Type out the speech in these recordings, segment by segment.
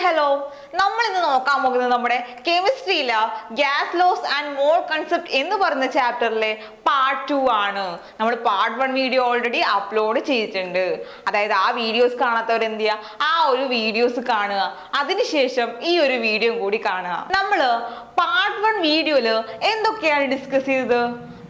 Hello നമ്മൾ ഇന്ന് നോക്കാൻ പോകുന്നത് നമ്മുടെ കെമിസ്ട്രിയിലെ gas laws and mole concept എന്ന് പറയുന്ന ചാപ്റ്ററിലെ പാർട്ട് 2 ആണ്. നമ്മൾ പാർട്ട് 1 വീഡിയോ ഓൾറെഡി അപ്ലോഡ് ചെയ്തിട്ടുണ്ട്. അതായത് ആ വീഡിയോസ് കാണാത്തവർ എന്ത് ചെയ്യുക, ആ ഒരു വീഡിയോസ് കാണുക, അതിനുശേഷം ഈ ഒരു വീഡിയോ കൂടി കാണുക. നമ്മൾ പാർട്ട് 1 വീഡിയോയില് എന്തൊക്കെയാണ് ഡിസ്കസ് ചെയ്തത്?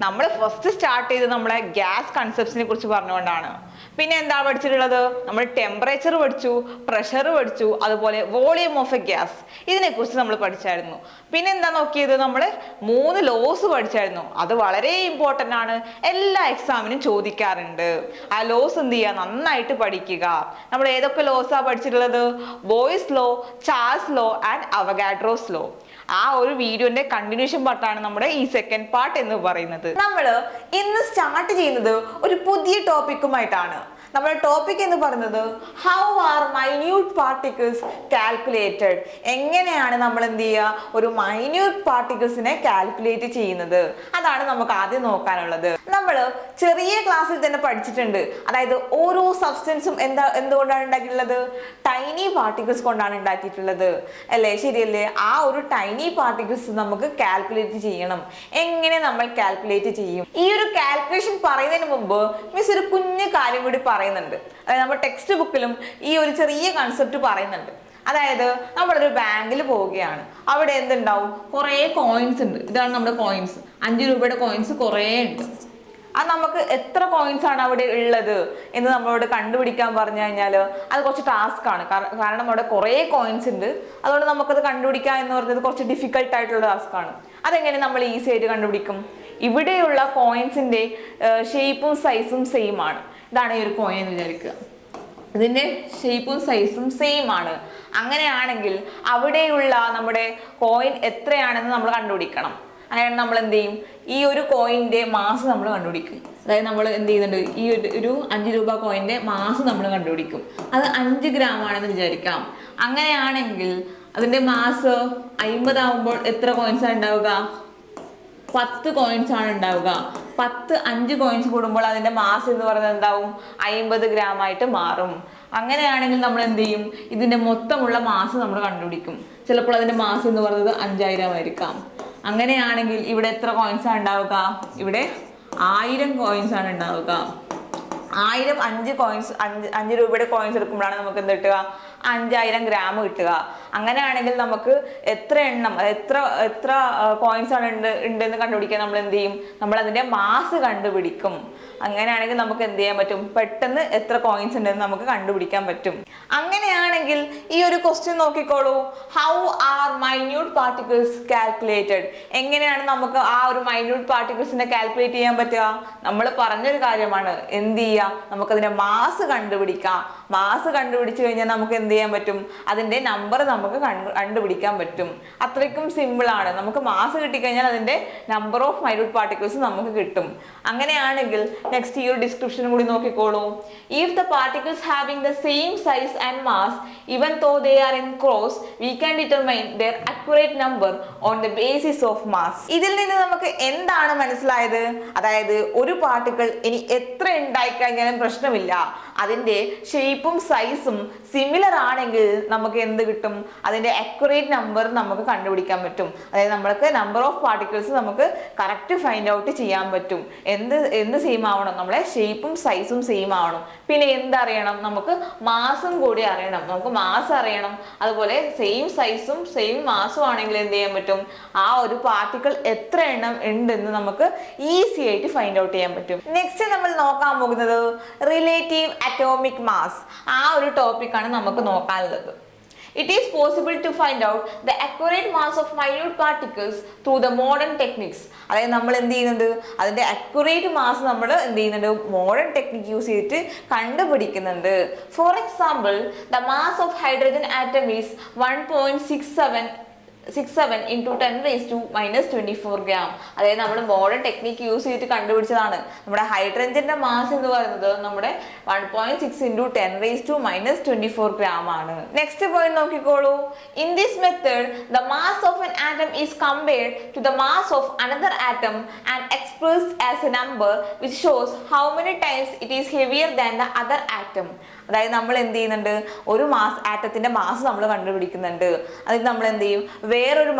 നമ്മൾ ഫസ്റ്റ് സ്റ്റാർട്ട് ചെയ്തത് നമ്മളെ ഗ്യാസ് കൺസെപ്റ്റ്സിനെ കുറിച്ച് പറഞ്ഞുകൊണ്ടാണ്. പിന്നെ എന്താ പഠിച്ചിട്ടുള്ളത്? നമ്മൾ ടെമ്പറേച്ചർ പഠിച്ചു, പ്രഷർ പഠിച്ചു, അതുപോലെ വോളിയം ഓഫ് എ ഗ്യാസ്, ഇതിനെ കുറിച്ച് നമ്മൾ പഠിച്ചായിരുന്നു. പിന്നെ എന്താ നോക്കിയത്? നമ്മൾ 3 ലോസ് പഠിച്ചായിരുന്നു. അത് വളരെ ഇമ്പോർട്ടൻ്റ് ആണ്, എല്ലാ എക്സാമിനും ചോദിക്കാറുണ്ട്. ആ ലോസ് എന്ത് ചെയ്യുക, നന്നായിട്ട് പഠിക്കുക. നമ്മൾ ഏതൊക്കെ ലോസാണ് പഠിച്ചിട്ടുള്ളത്? Boyle's law, Charles law and Avogadro's law. ആ ഒരു വീഡിയോന്റെ കണ്ടിന്യൂഷൻ പാർട്ടാണ് നമ്മുടെ ഈ സെക്കൻഡ് പാർട്ട് എന്ന് പറയുന്നത്. നമ്മൾ ഇന്ന് സ്റ്റാർട്ട് ചെയ്യുന്നത് ഒരു പുതിയ ടോപ്പിക്കുമായിട്ടാണ്. നമ്മുടെ ടോപ്പിക് എന്ന് പറയുന്നത് how are minute particles calculated. എങ്ങനെയാണ് നമ്മൾ എന്ത് ചെയ്യുക, ഒരു മൈന്യൂട്ട് പാർട്ടിക്കിൾസിനെ കാൽക്കുലേറ്റ് ചെയ്യുന്നത്, അതാണ് നമുക്ക് ആദ്യം നോക്കാനുള്ളത്. നമ്മൾ ചെറിയ ക്ലാസ്സിൽ തന്നെ പഠിച്ചിട്ടുണ്ട്. അതായത് ഓരോ സബ്സ്റ്റൻസും എന്തുകൊണ്ടാണ് ഉണ്ടാക്കിയിട്ടുള്ളത്? ടൈനി പാർട്ടിക്കിൾസ് കൊണ്ടാണ് ഉണ്ടാക്കിയിട്ടുള്ളത്, അല്ലേ? ശരിയല്ലേ? ആ ഒരു ടൈനി പാർട്ടിക്കിൾസ് നമുക്ക് കാൽക്കുലേറ്റ് ചെയ്യണം. എങ്ങനെ നമ്മൾ കാൽക്കുലേറ്റ് ചെയ്യും? ഈ ഒരു കാൽക്കുലേഷൻ പറയുന്നതിന് മുമ്പ് മിസ് ഒരു കുഞ്ഞു കാര്യം കൂടി പറയുന്നുണ്ട്. അതായത് നമ്മുടെ ടെക്സ്റ്റ് ബുക്കിലും ഈ ഒരു ചെറിയ കൺസെപ്റ്റ് പറയുന്നുണ്ട്. അതായത് നമ്മളൊരു ബാങ്കിൽ പോവുകയാണ്, അവിടെ എന്തുണ്ടാവും? കുറേ കോയിൻസ് ഉണ്ട്. ഇതാണ് നമ്മുടെ കോയിൻസ്. 5 രൂപയുടെ കോയിൻസ് കുറേ ഉണ്ട്. അത് നമുക്ക് എത്ര കോയിൻസ് ആണ് അവിടെ ഉള്ളത് എന്ന് നമ്മളോട് കണ്ടുപിടിക്കാൻ പറഞ്ഞു കഴിഞ്ഞാൽ അത് കുറച്ച് ടാസ്ക് ആണ്. കാരണം അവിടെ കുറേ കോയിൻസ് ഉണ്ട്. അതുകൊണ്ട് നമുക്കത് കണ്ടുപിടിക്കുക എന്ന് പറയുന്നത് കുറച്ച് ഡിഫിക്കൽട്ട് ആയിട്ടുള്ള ടാസ്ക് ആണ്. അതെങ്ങനെ നമ്മൾ ഈസി ആയിട്ട് കണ്ടുപിടിക്കും? ഇവിടെയുള്ള കോയിൻസിന്റെ ഷേപ്പും സൈസും സെയിം ആണ്. ഇതാണ് ഈ ഒരു കോയിൻ എന്ന് വിചാരിക്കുക. ഇതിന്റെ ഷേപ്പും സൈസും സെയിം ആണ്. അങ്ങനെയാണെങ്കിൽ അവിടെയുള്ള നമ്മുടെ കോയിൻ എത്രയാണെന്ന് നമ്മൾ കണ്ടുപിടിക്കണം. അങ്ങനെ നമ്മൾ എന്ത് ചെയ്യും? ഈ ഒരു കോയിന്റെ മാസ് നമ്മൾ കണ്ടുപിടിക്കും. അതായത് നമ്മൾ എന്ത് ചെയ്യുന്നുണ്ട്, ഈ ഒരു 5 രൂപ കോയിന്റെ മാസ് നമ്മൾ കണ്ടുപിടിക്കും. അത് 5 ഗ്രാം ആണെന്ന് വിചാരിക്കാം. അങ്ങനെയാണെങ്കിൽ അതിന്റെ മാസ് 50 ആവുമ്പോൾ എത്ര കോയിൻസ് ആണ് ഉണ്ടാവുക? 10 കോയിൻസ് ആണ് ഉണ്ടാവുക. 5 കോയിൻസ് കൂടുമ്പോൾ അതിന്റെ മാസ് എന്ന് പറയുന്നത് എന്താവും? 50 ഗ്രാം ആയിട്ട് മാറും. അങ്ങനെയാണെങ്കിൽ നമ്മൾ എന്ത് ചെയ്യും? ഇതിന്റെ മൊത്തമുള്ള മാസ് നമ്മൾ കണ്ടുപിടിക്കും. ചിലപ്പോൾ അതിന്റെ മാസ് എന്ന് പറയുന്നത് 5000 ആയിരിക്കാം. അങ്ങനെയാണെങ്കിൽ ഇവിടെ എത്ര കോയിൻസ് ആണ് ഉണ്ടാവുക? ഇവിടെ 1000 കോയിൻസ് ആണ് ഉണ്ടാവുക. 1000 5 കോയിൻസ് 5 രൂപയുടെ കോയിൻസ് എടുക്കുമ്പോഴാണ് നമുക്ക് എന്ത് കിട്ടുക? 5000 ഗ്രാം കിട്ടുക. അങ്ങനെയാണെങ്കിൽ നമുക്ക് എത്ര എണ്ണം, എത്ര കോയിൻസ് ആണ് ഉണ്ടെന്ന് കണ്ടുപിടിക്കാൻ നമ്മൾ എന്ത് ചെയ്യും? നമ്മൾ അതിന്റെ മാസ് കണ്ടുപിടിക്കും. അങ്ങനെയാണെങ്കിൽ നമുക്ക് എന്ത് ചെയ്യാൻ പറ്റും? പെട്ടെന്ന് എത്ര കോയിൻസ് ഉണ്ടെന്ന് നമുക്ക് കണ്ടുപിടിക്കാൻ പറ്റും. അങ്ങനെയാണെങ്കിൽ ഈ ഒരു ക്വസ്റ്റ്യൻ നോക്കിക്കോളൂ. How are minute particles calculated? എങ്ങനെയാണ് നമുക്ക് ആ ഒരു മൈന്യൂട്ട് പാർട്ടിക്കിൾസിനെ കാൽക്കുലേറ്റ് ചെയ്യാൻ പറ്റുക? നമ്മൾ പറഞ്ഞൊരു കാര്യമാണ്. എന്ത് ചെയ്യുക? നമുക്കതിന്റെ മാസ് കണ്ടുപിടിക്കാം. മാസ് കണ്ടുപിടിച്ചു കഴിഞ്ഞാൽ നമുക്ക് എന്ത് ചെയ്യാൻ പറ്റും? അതിന്റെ നമ്പർ നമുക്ക് കണ്ടുപിടിക്കാൻ പറ്റും. അത്രയ്ക്കും സിമ്പിൾ ആണ്. നമുക്ക് മാസ് കിട്ടിക്കഴിഞ്ഞാൽ അതിന്റെ നമ്പർ ഓഫ് മൈന്യൂട്ട് പാർട്ടിക്കിൾസ് നമുക്ക് കിട്ടും. അങ്ങനെയാണെങ്കിൽ നെക്സ്റ്റ് ഈ ഒരു ഡിസ്ക്രിപ്ഷൻ കൂടി നോക്കിക്കോളൂ. If the particles having the same size and mass even though they are in cross we can determine their accurate number on the basis of mass. ഇതിൽ നിന്ന് നമുക്ക് എന്താണ് മനസ്സിലായത്? അതായത് ഒരു പാർട്ടിക്കിൾ ഇനി എത്ര ഉണ്ടായി കഴിഞ്ഞാലും പ്രശ്നമില്ല, അതിന്റെ ഷേപ്പും സൈസും സിമിലർ ആണെങ്കിൽ നമുക്ക് എന്ത് കിട്ടും? അതിന്റെ അക്യുറേറ്റ് നമ്പർ നമുക്ക് കണ്ടുപിടിക്കാൻ പറ്റും. അതായത് നമ്മൾക്ക് നമ്പർ ഓഫ് പാർട്ടിക്കിൾസ് നമുക്ക് കറക്റ്റ് ഫൈൻഡ് ഔട്ട് ചെയ്യാൻ പറ്റും. എന്ത് സെയിം ആവണം? നമ്മളെ ഷേപ്പും സൈസും സെയിം ആവണം. പിന്നെ എന്തറിയണം? നമുക്ക് മാസും കൂടി അറിയണം. നമുക്ക് മാസ് അറിയണം. അതുപോലെ സെയിം സൈസും സെയിം മാസും ആണെങ്കിൽ എന്ത് ചെയ്യാൻ പറ്റും? ആ ഒരു പാർട്ടിക്കിൾ എത്ര എണ്ണം ഉണ്ടെന്ന് നമുക്ക് ഈസി ആയിട്ട് ഫൈൻഡ് ഔട്ട് ചെയ്യാൻ പറ്റും. നെക്സ്റ്റ് നമ്മൾ നോക്കാൻ പോകുന്നത് റിലേറ്റീവ് അറ്റോമിക് മാസ്. ആ ഒരു ടോപ്പിക്കാണ് നമുക്ക് നോക്കാനുള്ളത്. It is possible to find out the accurate mass of minute particles through the modern techniques. അതായത് നമ്മൾ എന്ത് ചെയ്യുന്നുണ്ട്? അതിന്റെ അക്യുറേറ്റ് മാസ് നമ്മൾ എന്ത് ചെയ്യുന്നുണ്ട്? മോഡേൺ ടെക്നിക് യൂസ് ചെയ്തിട്ട് കണ്ടുപിടിക്കുന്നുണ്ട്. For example, the mass of hydrogen atom is 1.67 into 10 raised to minus 24 gram. അതായത് നമ്മൾ മോഡേൺ ടെക്നിക് യൂസ് ചെയ്തിട്ട് കണ്ടുപിടിച്ചതാണ്. നമ്മുടെ ഹൈഡ്രജന്റെ മാസ് എന്ന് പറയുന്നത് നമ്മുടെ 1.6 into 10 raised to minus 24 gram ആണ്. നെക്സ്റ്റ് പോയിന്റ് നോക്കിക്കോളൂ. In this method, the mass of an atom is compared to the mass of another atom and expressed as a number which shows how many times it is heavier than the other atom. അതായത് നമ്മൾ എന്ത് ചെയ്യുന്നുണ്ട്, ഒരു ആറ്റത്തിന്റെ mass നമ്മൾ കണ്ടുപിടിക്കുന്നുണ്ട്. അതിൽ നമ്മൾ എന്ത് ചെയ്യും, വേറൊരു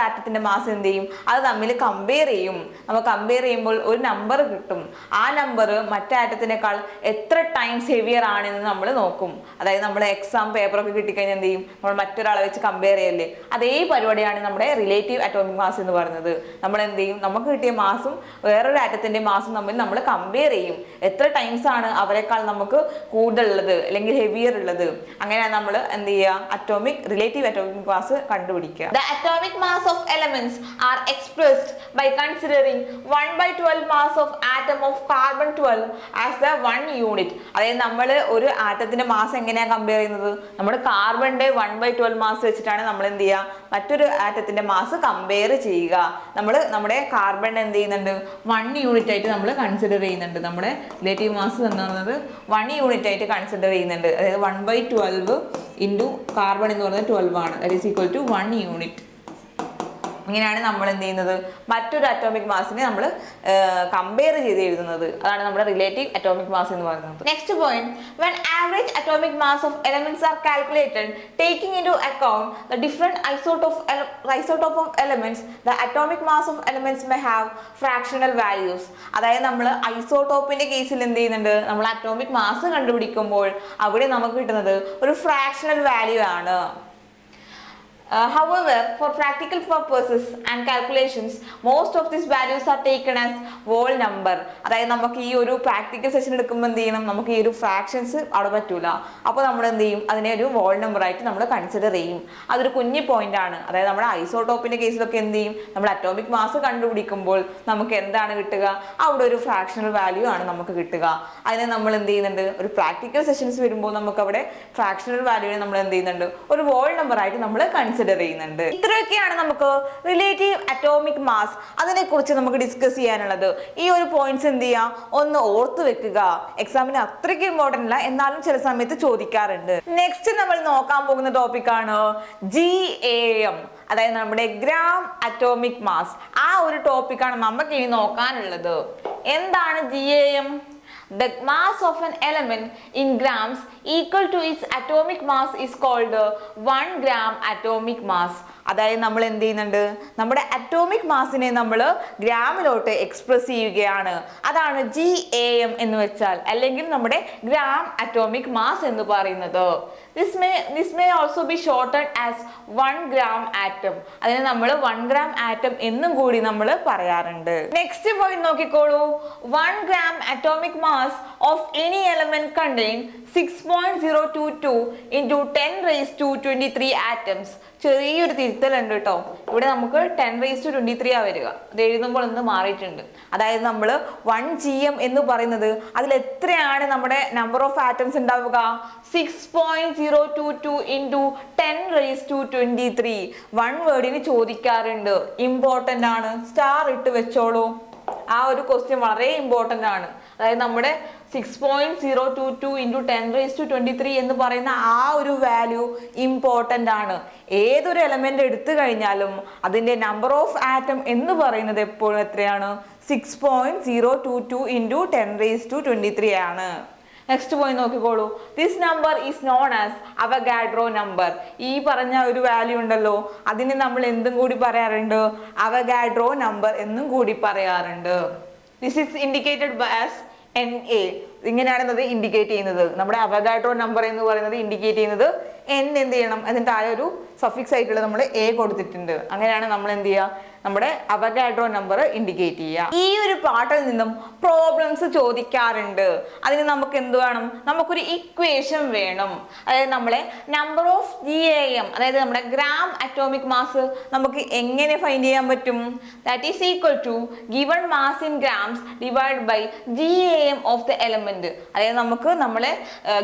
ആറ്റത്തിന്റെ മാസ് എന്ത് ചെയ്യും, അത് തമ്മിൽ കമ്പയർ ചെയ്യും. നമ്മൾ കമ്പയർ ചെയ്യുമ്പോൾ ഒരു നമ്പർ കിട്ടും. ആ നമ്പർ മറ്റേ ആറ്റത്തിനേക്കാൾ എത്ര ടൈംസ് ഹെവിയർ ആണെന്ന് നമ്മൾ നോക്കും. അതായത് നമ്മൾ എക്സാം പേപ്പറൊക്കെ കിട്ടിക്കഴിഞ്ഞാൽ എന്ത് ചെയ്യും, നമ്മൾ മറ്റൊരാളെ വെച്ച് കമ്പയർ ചെയ്യല്ലേ. അതേ പരിപാടിയാണ് നമ്മുടെ റിലേറ്റീവ് അറ്റോമിക് മാസ് എന്ന് പറയുന്നത്. നമ്മൾ എന്ത് ചെയ്യും, നമുക്ക് കിട്ടിയ മാസും വേറൊരു ആറ്റത്തിന്റെ മാസും തമ്മിൽ നമ്മൾ കമ്പയർ ചെയ്യും. എത്ര ടൈംസ് ആണ് അവരെക്കാൾ നമുക്ക് കൂടുതൽ ഉള്ളത് അല്ലെങ്കിൽ ഹെവിയർ ഉള്ളത്. അങ്ങനെയാണ് നമ്മൾ എന്ത് ചെയ്യുക, റിലേറ്റീവ് അറ്റോമിക് മാസ് കണ്ടുപിടിക്കുക. The atomic mass of elements are expressed by considering 1/12 mass of atom of carbon 12 as the 1 unit. അതായത് നമ്മൾ ഒരു ആറ്റത്തിന്റെ മാസ് എങ്ങനെയാണ് കമ്പയർ ചെയ്യുന്നത്, നമ്മൾ കാർബണിന്റെ 1/12 മാസ് വെച്ചിട്ടാണ് നമ്മൾ എന്ത് ചെയ്യുക, മറ്റൊരു ആറ്റത്തിന്റെ മാസ് കമ്പയർ ചെയ്യുക. നമ്മൾ നമ്മുടെ കാർബൺ എന്ത് ചെയ്യുന്നുണ്ട്, 1 യൂണിറ്റ് ആയിട്ട് നമ്മൾ കൺസിഡർ ചെയ്യുന്നുണ്ട്. നമ്മുടെ റിലേറ്റീവ് മാസ് എന്ന് പറയുന്നത് 1 യൂണിറ്റ് ആയിട്ട് കൺസിഡർ ചെയ്യുന്നുണ്ട്. അതായത് 1/12 ഇൻറ്റു കാർബൺ എന്ന് പറയുന്നത് 12 ആണ്. That is equal to 1 unit. ഇങ്ങനെയാണ് നമ്മൾ എന്ത് ചെയ്യുന്നത്, മറ്റൊരു അറ്റോമിക് മാസിനെ നമ്മൾ കമ്പയർ ചെയ്ത് എഴുതുന്നത്. അതാണ് നമ്മുടെ റിലേറ്റീവ് അറ്റോമിക് മാസ് എന്ന് പറയുന്നത്. Next point, when average atomic mass of elements are calculated taking into account the different isotope of elements, the atomic mass of elements may have fractional values. അതായത് നമ്മൾ ഐസോടോപ്പിന്റെ കേസിൽ എന്ത് ചെയ്യുന്നുണ്ട്, നമ്മൾ അറ്റോമിക് മാസ് കണ്ടുപിടിക്കുമ്പോൾ അവിടെ നമുക്ക് കിട്ടുന്നത് ഒരു ഫ്രാക്ഷണൽ വാല്യൂ ആണ്. However, for practical purposes and calculations, most of these values are taken as whole number. അതായത് നമുക്ക് ഈ ഒരു പ്രാക്ടിക്കൽ സെഷൻ എടുക്കുമ്പോൾ എന്ത് ചെയ്യണം, നമുക്ക് ഈ ഒരു ഫ്രാക്ഷൻസ് അവിടെ പറ്റൂല. അപ്പോൾ നമ്മൾ എന്ത് ചെയ്യും, അതിനെ ഒരു വോൾ നമ്പർ ആയിട്ട് നമ്മൾ കൺസിഡർ ചെയ്യും. അതൊരു കുഞ്ഞു പോയിന്റ് ആണ്. അതായത് നമ്മുടെ ഐസോടോപ്പിന്റെ കേസിലൊക്കെ എന്ത് ചെയ്യും, നമ്മൾ അറ്റോമിക് മാസ് കണ്ടുപിടിക്കുമ്പോൾ നമുക്ക് എന്താണ് കിട്ടുക, അവിടെ ഒരു ഫ്രാക്ഷണൽ വാല്യൂ ആണ് നമുക്ക് കിട്ടുക. അതിനെ നമ്മൾ എന്ത് ചെയ്യുന്നുണ്ട്, ഒരു പ്രാക്ടിക്കൽ സെഷൻസ് വരുമ്പോൾ നമുക്ക് അവിടെ ഫ്രാക്ഷണൽ വാല്യൂവിനെ നമ്മൾ എന്ത് ചെയ്യുന്നുണ്ട്, ഒരു വോൾ നമ്പർ ആയിട്ട് നമ്മൾ കൺസിഡർ ചെയ്യുന്നുണ്ട്. ഇത്രയൊക്കെയാണ് നമുക്ക് റിലേറ്റീവ് അറ്റോമിക് മാസ് അതിനെ കുറിച്ച് നമുക്ക് ഡിസ്കസ് ചെയ്യാനുള്ളത്. ഈ ഒരു പോയിന്റ്സ് എന്ത് ചെയ്യാം, ഒന്ന് ഓർത്ത് വെക്കുക. എക്സാമിന് അത്രയ്ക്ക് ഇമ്പോർട്ടന്റ് അല്ല, എന്നാലും ചില സമയത്ത് ചോദിക്കാറുണ്ട്. നെക്സ്റ്റ് നമ്മൾ നോക്കാൻ പോകുന്ന ടോപ്പിക് ആണ് GAM, അതായത് നമ്മുടെ ഗ്രാം അറ്റോമിക് മാസ്. ആ ഒരു ടോപ്പിക്കാണ് നമുക്ക് ഇനി നോക്കാനുള്ളത്. എന്താണ് GAM? The mass of an element in grams equal to its atomic mass is called 1 gram atomic mass. അതായത് നമ്മൾ എന്ത് ചെയ്യുന്നുണ്ട്, നമ്മുടെ അറ്റോമിക് മാസിനെ നമ്മൾ ഗ്രാമിലോട്ട് എക്സ്പ്രസ് ചെയ്യുകയാണ്. അതാണ് GAM എന്ന് വെച്ചാൽ, അല്ലെങ്കിൽ നമ്മുടെ ഗ്രാം അറ്റോമിക് മാസ് എന്ന് പറയുന്നത്. This may also be shortened as 1 gram atom. അതിനെ നമ്മൾ 1 gram atom എന്നും കൂടി നമ്മൾ പറയാറുണ്ട്. നെക്സ്റ്റ് പോയിന്റ് നോക്കിക്കോളൂ. 1 gram atomic mass of any element contain 6.022 into 10⁻23 atoms. ചെറിയൊരു തിരുത്തലുണ്ട് കേട്ടോ. ഇവിടെ നമുക്ക് 10⁻23 ആ വരിക. അത് എഴുതുമ്പോൾ ഒന്ന് മാറിയിട്ടുണ്ട്. അതായത് നമ്മൾ 1 GM എന്ന് പറയുന്നത് അതിൽ എത്രയാണ് നമ്മുടെ നമ്പർ ഓഫ് ആറ്റംസ് ഉണ്ടാവുക, 6.022 into 10⁻23. 1 വേർഡിന് ചോദിക്കാറുണ്ട്, ഇമ്പോർട്ടൻ്റ് ആണ്, സ്റ്റാർ ഇട്ട് വെച്ചോളൂ. ആ ഒരു ക്വസ്റ്റ്യൻ വളരെ ഇമ്പോർട്ടൻ്റ് ആണ്. അതായത് നമ്മുടെ 6.022 into 10⁻23 എന്ന് പറയുന്ന ആ ഒരു വാല്യൂ ഇമ്പോർട്ടൻ്റ് ആണ്. ഏതൊരു എലമെന്റ് എടുത്തു കഴിഞ്ഞാലും അതിന്റെ നമ്പർ ഓഫ് ആറ്റം എന്ന് പറയുന്നത് എപ്പോഴും എത്രയാണ്, 6.022 into 10⁻23 ആണ്. നെക്സ്റ്റ് പോയിന്റ് നോക്കിക്കോളൂ. This number is known as Avogadro number. ഈ പറഞ്ഞ ഒരു വാല്യൂ ഉണ്ടല്ലോ, അതിനെ നമ്മൾ എന്തും കൂടി പറയാറുണ്ട്, അവഗാഡ്രോ നമ്പർ എന്നും കൂടി പറയാറുണ്ട്. This is indicated by as NA. ഇങ്ങനെയാണ് അത് ഇൻഡിക്കേറ്റ് ചെയ്യുന്നത്. നമ്മുടെ അവഗാഡ്രോ നമ്പർ എന്ന് പറയുന്നത് ഇൻഡിക്കേറ്റ് ചെയ്യുന്നത് N എന്ത് ചെയ്യണം, അതിൻ്റെ താഴെ ഒരു സഫിക്സ് ആയിട്ടുള്ള നമ്മൾ A കൊടുത്തിട്ടുണ്ട്. അങ്ങനെയാണ് നമ്മൾ എന്ത് ചെയ്യുക, നമ്മുടെ അവഗാഡ്രോ നമ്പർ ഇൻഡിക്കേറ്റ് ചെയ്യുക. ഈ ഒരു പാർട്ടിൽ നിന്നും പ്രോബ്ലംസ് ചോദിക്കാറുണ്ട്. അതിന് നമുക്ക് എന്ത് വേണം, നമുക്കൊരു ഇക്വേഷൻ വേണം. അതായത് നമ്മളെ നമ്പർ ഓഫ് GAM, അതായത് നമ്മുടെ ഗ്രാം അറ്റോമിക് മാസ് നമുക്ക് എങ്ങനെ ഫൈൻഡ് ചെയ്യാൻ പറ്റും, that is equal to given mass in grams divide by GAM of the element. അതായത് നമുക്ക് നമ്മളെ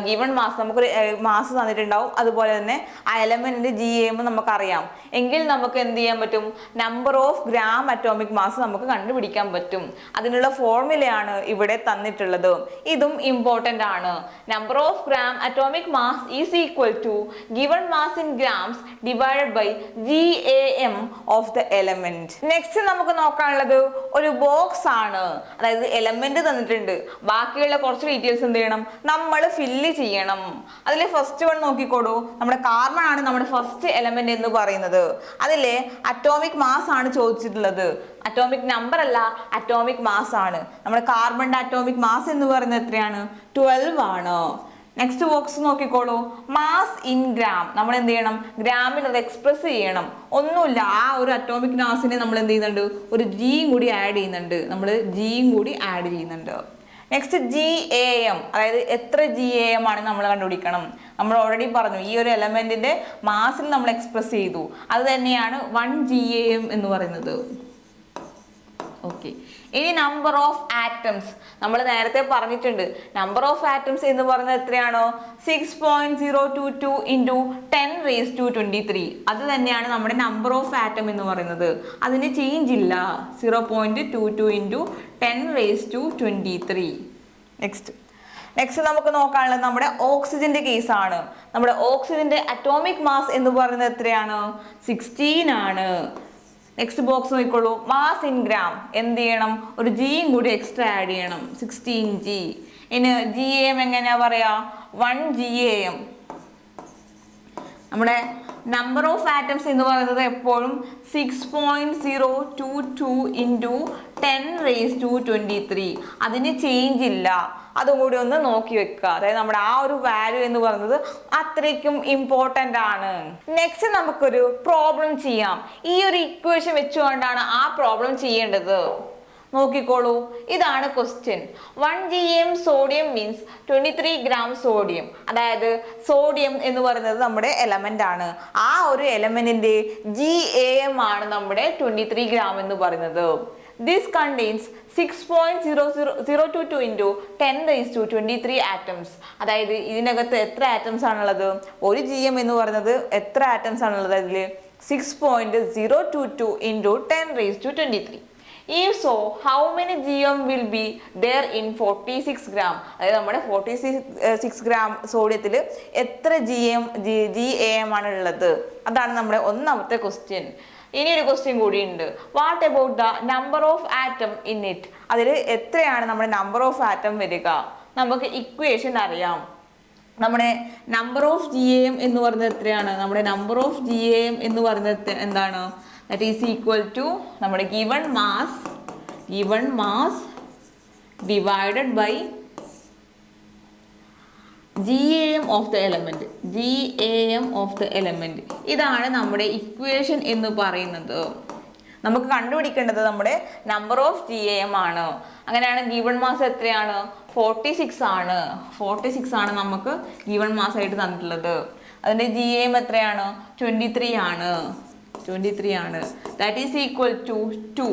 ഗിവൺ മാസ്, നമുക്കൊരു മാസ് തന്നിട്ടുണ്ടാവും, അതുപോലെ തന്നെ ആ എലമെന്റിന്റെ GAM നമുക്കറിയാം. എങ്കിൽ നമുക്ക് എന്ത് ചെയ്യാൻ പറ്റും, number of gram atomic mass നമുക്ക് കണ്ടുപിടിക്കാൻ പറ്റും. അതിനുള്ള ഫോർമുലയാണ് ഇവിടെ തന്നിട്ടുള്ളത്. ഇതും ഇമ്പോർട്ടന്റ് ആണ്. Number of gram atomic mass is equal to given mass in grams divided by GAM of the element. Next നമുക്ക് നോക്കാനുള്ളത് ഒരു ബോക്സ് ആണ്. അതായത് എലമെന്റ് തന്നിട്ടുണ്ട്, ബാക്കിയുള്ള കുറച്ച് ഡീറ്റെയിൽസ് എന്ത് ചെയ്യണം, നമ്മൾ ഫില്ല് ചെയ്യണം. അതിൽ ഫസ്റ്റ് വൺ നോക്കിക്കോളൂ. നമ്മുടെ കാർബൺ ആണ് നമ്മുടെ ഫസ്റ്റ് എലമെന്റ് എന്ന് പറയുന്നത്. അതിലെ അറ്റോമിക് മാസ് ആണ് ചോദിച്ചിട്ടുള്ളത്. അറ്റോമിക് നമ്പർ അല്ല, അറ്റോമിക് മാസ് ആണ്. നമ്മുടെ കാർബണിന്റെ അറ്റോമിക് മാസ് എന്ന് പറയുന്നത് എത്രയാണ്? 12 ആണ്. നെക്സ്റ്റ് ബോക്സ് നോക്കിക്കോളൂ. Mass in gram. നമ്മൾ എന്ത് ചെയ്യണം? ഗ്രാമിൽ അത് എക്സ്പ്രസ് ചെയ്യണം. ഒന്നുമില്ല, ആ ഒരു അറ്റോമിക് മാസിനെ നമ്മൾ എന്ത് ചെയ്യുന്നുണ്ട്? ഒരു ജിയും കൂടി ആഡ് ചെയ്യുന്നുണ്ട്. നെക്സ്റ്റ് GAM, അതായത് എത്ര GAM ആണ് നമ്മൾ കണ്ടുപിടിക്കണം. നമ്മൾ ഓൾറെഡി പറഞ്ഞു, ഈ ഒരു എലമെന്റിന്റെ മാസിൽ നമ്മൾ എക്സ്പ്രസ് ചെയ്തു. അത് തന്നെയാണ് 1 GAM എന്ന് പറയുന്നത്. ഓക്കെ, ഇനി നമ്പർ ഓഫ് ആറ്റംസ്. നമ്മൾ നേരത്തെ പറഞ്ഞിട്ടുണ്ട്, നമ്പർ ഓഫ് ആറ്റംസ് എന്ന് പറയുന്നത് എത്രയാണോ? 6.022 ഇൻറ്റു 10⁻23. അത് തന്നെയാണ് നമ്മുടെ നമ്പർ ഓഫ് ആറ്റം എന്ന് പറയുന്നത്. അതിന് ചേഞ്ച് ഇല്ല. 0.22 ഇൻറ്റു 10⁻23. നെക്സ്റ്റ് നമുക്ക് നോക്കാനുള്ളത് നമ്മുടെ ഓക്സിജന്റെ കേസാണ്. നമ്മുടെ ഓക്സിജന്റെ അറ്റോമിക് മാസ് എന്ന് പറയുന്നത് എത്രയാണ്? 16 ആണ്. നെക്സ്റ്റ് ബോക്സ് നോക്കിക്കോളൂ. മാസ് ഇൻ ഗ്രാം എന്ത് ചെയ്യണം? ഒരു ജിയും കൂടി എക്സ്ട്രാ ആഡ് ചെയ്യണം, 16G. ഇനി GAM എങ്ങനെയാ പറയാ? 1 GAM. നമ്മുടെ നമ്പർ ഓഫ് ആറ്റംസ് എന്ന് പറയുന്നത് എപ്പോഴും 6.022 ഇൻറ്റു 10⁻23. അതിന് ചേഞ്ച് ഇല്ല. അതും കൂടി ഒന്ന് നോക്കി വെക്കുക. അതായത് നമ്മുടെ ആ ഒരു വാല്യൂ എന്ന് പറയുന്നത് അത്രയ്ക്കും ഇമ്പോർട്ടൻ്റ് ആണ്. നെക്സ്റ്റ് നമുക്കൊരു പ്രോബ്ലം ചെയ്യാം. ഈ ഒരു ഇക്വേഷൻ വെച്ചുകൊണ്ടാണ് ആ പ്രോബ്ലം ചെയ്യേണ്ടത്. നോക്കിക്കോളൂ, ഇതാണ് question. 1 GAM sodium means 23 gram sodium. അതായത് സോഡിയം എന്ന് പറയുന്നത് നമ്മുടെ എലമെന്റ് ആണ്. ആ ഒരു എലമെന്റിന്റെ GAM ആണ് നമ്മുടെ 23 ഗ്രാം എന്ന് പറയുന്നത്. This contains 6.022 into 10⁻23 atoms. അതായത് ഇതിനകത്ത് എത്ര ആറ്റംസ് ആണുള്ളത്? ഒരു GM എന്ന് പറയുന്നത് എത്ര ആറ്റംസ് ആണുള്ളത്? അതിൽ 6.022 into 10⁻23. If so, how many GM will be there in 46 gram? അതായത് നമ്മുടെ 46 ഗ്രാം സോഡിയത്തിൽ എത്ര GAM ആണ് ഉള്ളത്? അതാണ് നമ്മുടെ ഒന്നാമത്തെ ക്വസ്റ്റ്യൻ. ഇനി ഒരു ക്വസ്റ്റ്യൻ കൂടി ഉണ്ട്. What about the number of atom in it? അതിൽ എത്രയാണ് നമ്മുടെ നമ്പർ ഓഫ് ആറ്റം വരിക? നമുക്ക് ഇക്വേഷൻ അറിയാം. നമ്മുടെ നമ്പർ ഓഫ് GAM എന്ന് പറയുന്നത് എത്രയാണ്? നമ്മുടെ നമ്പർ ഓഫ് GAM എന്ന് പറയുന്നത് എന്താണ്? That is equal to നമ്മുടെ given mass divided by GAM of the element. ഇതാണ് നമ്മുടെ ഇക്വേഷൻ എന്ന് പറയുന്നത്. നമുക്ക് കണ്ടുപിടിക്കേണ്ടത് നമ്മുടെ നമ്പർ ഓഫ് GAM ആണ്. അങ്ങനെയാണ് ഗിവൺ മാസ് എത്രയാണ്? 46 ആണ്. 46 ആണ് നമുക്ക് ഗിവൺ മാസ് ആയിട്ട് തന്നിട്ടുള്ളത്. അതിൻ്റെ GAM എത്രയാണ്? 23 ആണ്. That is equal to 2.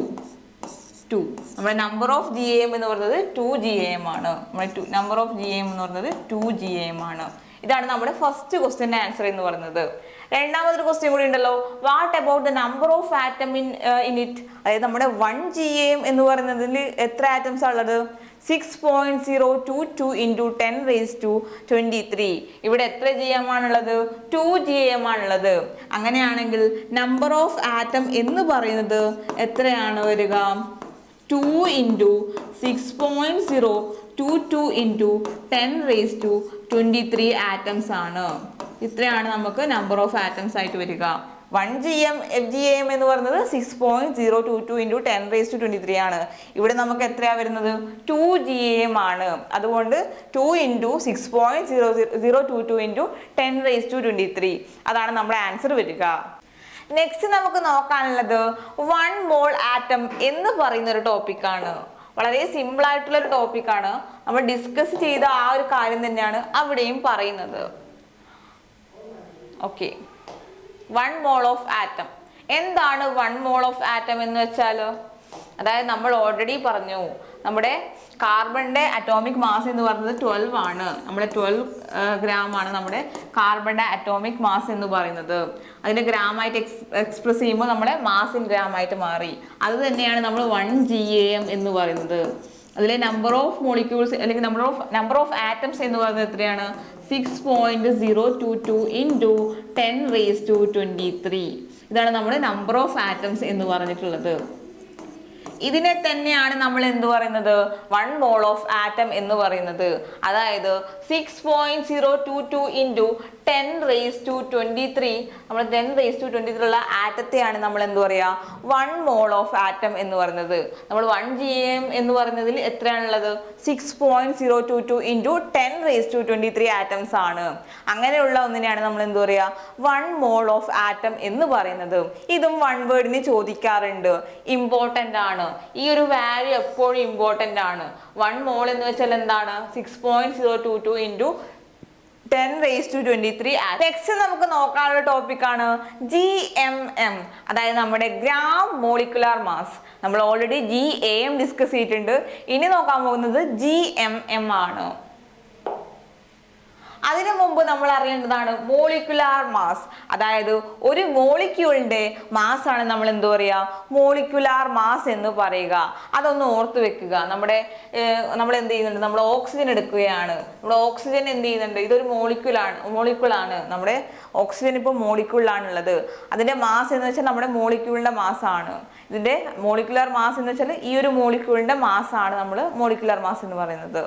നമ്മുടെ നമ്പർ ഓഫ് GAM എന്ന് പറയുന്നത് 2 GAM ആണ്. നമ്മുടെ നമ്പർ ഓഫ് GAM എന്ന് പറയുന്നത് 2 GAM ആണ്. ഇതാണ് നമ്മുടെ ഫസ്റ്റ് ക്വസ്റ്റ്യൻ്റെ ആൻസർ എന്ന് പറയുന്നത്. രണ്ടാമതൊരു ക്വസ്റ്റ്യൻ കൂടി ഉണ്ടല്ലോ. What about the number of atom in it? അതായത് നമ്മുടെ 1 GAM എന്ന് പറയുന്നതിൽ എത്ര ആറ്റംസ് ഉള്ളത്? 6.022 ഇൻറ്റു 10⁻23. ഇവിടെ എത്ര GAM ആണുള്ളത്? 2 GAM ആണുള്ളത്. അങ്ങനെയാണെങ്കിൽ നമ്പർ ഓഫ് ആറ്റം എന്ന് പറയുന്നത് എത്രയാണ് വരിക? 2 ഇൻറ്റു 6.022 ഇൻറ്റു 10⁻23 ആറ്റംസ് ആണ്. ഇത്രയാണ് നമുക്ക് നമ്പർ ഓഫ് ആറ്റംസ് ആയിട്ട് വരിക. 1 GAM എന്ന് പറയുന്നത് 6.022 ഇൻറ്റു 10⁻23 ആണ്. ഇവിടെ നമുക്ക് എത്രയാണ് വരുന്നത്? 2 GAM ആണ്. അതുകൊണ്ട് 2 ഇൻറ്റു 6.022 ഇൻറ്റു 10⁻23. അതാണ് നമ്മുടെ ആൻസർ വരിക. നെക്സ്റ്റ് നമുക്ക് നോക്കാനുള്ളത് 1 മോൾ ആറ്റം എന്ന് പറയുന്ന ഒരു ടോപ്പിക്കാണ്. വളരെ സിമ്പിൾ ആയിട്ടുള്ള ഒരു ടോപ്പിക്കാണ്. നമ്മൾ ഡിസ്കസ് ചെയ്ത ആ ഒരു കാര്യം തന്നെയാണ് അവിടെയും പറയുന്നത്. Okay, 1 mole of atom. എന്താണ് 1 മോൾ ഓഫ് ആറ്റം എന്ന് വെച്ചാൽ? അതായത് നമ്മൾ ഓൾറെഡി പറഞ്ഞു, നമ്മുടെ കാർബണിന്റെ അറ്റോമിക് മാസ് എന്ന് പറയുന്നത് 12 ആണ്. നമ്മുടെ 12 ഗ്രാം ആണ് നമ്മുടെ കാർബണിന്റെ അറ്റോമിക് മാസ് എന്ന് പറയുന്നത്. അതിന്റെ ഗ്രാം ആയിട്ട് എക്സ്പ്രസ് ചെയ്യുമ്പോൾ നമ്മുടെ മാസ് ഇൻ ഗ്രാം ആയിട്ട് മാറി. അത് തന്നെയാണ് നമ്മൾ 1 GAM എന്ന് പറയുന്നത്. അതിലെ നമ്പർ ഓഫ് മോളിക്യൂൾസ് അല്ലെങ്കിൽ നമ്പർ ഓഫ് ആറ്റംസ് എന്ന് പറയുന്നത് എത്രയാണ്? 6.022 ഇൻറ്റു 10⁻23. ഇതാണ് നമ്മുടെ നമ്പർ ഓഫ് ആറ്റംസ് എന്ന് പറഞ്ഞിട്ടുള്ളത്. ഇതിനെ തന്നെയാണ് നമ്മൾ എന്ത് പറയുന്നത്? 1 മോൾ ഓഫ് ആറ്റം എന്ന് പറയുന്നത്. അതായത് 6.022 ഇൻറ്റു 10⁻23. നമ്മൾ 10⁻23 ഉള്ള ആറ്റത്തെയാണ് നമ്മൾ എന്ത് പറയുക? 1 മോൾ ഓഫ് ആറ്റം എന്ന് പറയുന്നത്. നമ്മൾ 1 GAM എന്ന് പറയുന്നതിൽ എത്രയാണുള്ളത്? 6.022 ഇൻറ്റു 10⁻23 ആറ്റംസ് ആണ്. അങ്ങനെയുള്ള ഒന്നിനെയാണ് നമ്മൾ എന്ത് പറയുക? 1 മോൾ ഓഫ് ആറ്റം എന്ന് പറയുന്നത്. ഇതും 1 വേർഡിന് ചോദിക്കാറുണ്ട്. ഇമ്പോർട്ടൻ്റ് ആണ്. ഈ ഒരു വാല്യൂ എപ്പോഴും ഇമ്പോർട്ടൻ്റ് ആണ്. 1 മോൾ എന്ന് വെച്ചാൽ എന്താണ്? 6.022 ഇൻറ്റു 10⁻23. നെക്സ്റ്റ് നമുക്ക് നോക്കാനുള്ള ടോപ്പിക് ആണ് GMM, അതായത് നമ്മുടെ ഗ്രാം മോളിക്കുലാർ മാസ്. നമ്മൾ ഓൾറെഡി GAM ഡിസ്കസ് ചെയ്തിട്ടുണ്ട്. ഇനി നോക്കാൻ പോകുന്നത് GMM ആണ്. അതിനു മുമ്പ് നമ്മൾ അറിയേണ്ടതാണ് മോളിക്കുലാർ മാസ്. അതായത് ഒരു മോളിക്യൂളിന്റെ മാസ് ആണ് നമ്മൾ എന്ത് പറയുക? മോളിക്കുലാർ മാസ് എന്ന് പറയുക. അതൊന്ന് ഓർത്ത് വെക്കുക. നമ്മൾ എന്ത് ചെയ്യുന്നുണ്ട്? നമ്മൾ ഓക്സിജൻ എടുക്കുകയാണ്. നമ്മുടെ ഓക്സിജൻ എന്ത് ചെയ്യുന്നുണ്ട്? ഇതൊരു മോളിക്യൂളാണ്. നമ്മുടെ ഓക്സിജൻ ഇപ്പോൾ മോളിക്യൂളിലാണുള്ളത്. അതിന്റെ മാസ് എന്ന് വെച്ചാൽ നമ്മുടെ മോളിക്യൂളിന്റെ മാസ് ആണ്. ഇതിന്റെ മോളിക്കുലാർ മാസ് എന്ന് വെച്ചാൽ ഈ ഒരു മോളിക്യൂളിന്റെ മാസ് ആണ് നമ്മൾ മോളിക്കുലാർ മാസ് എന്ന് പറയുന്നത്.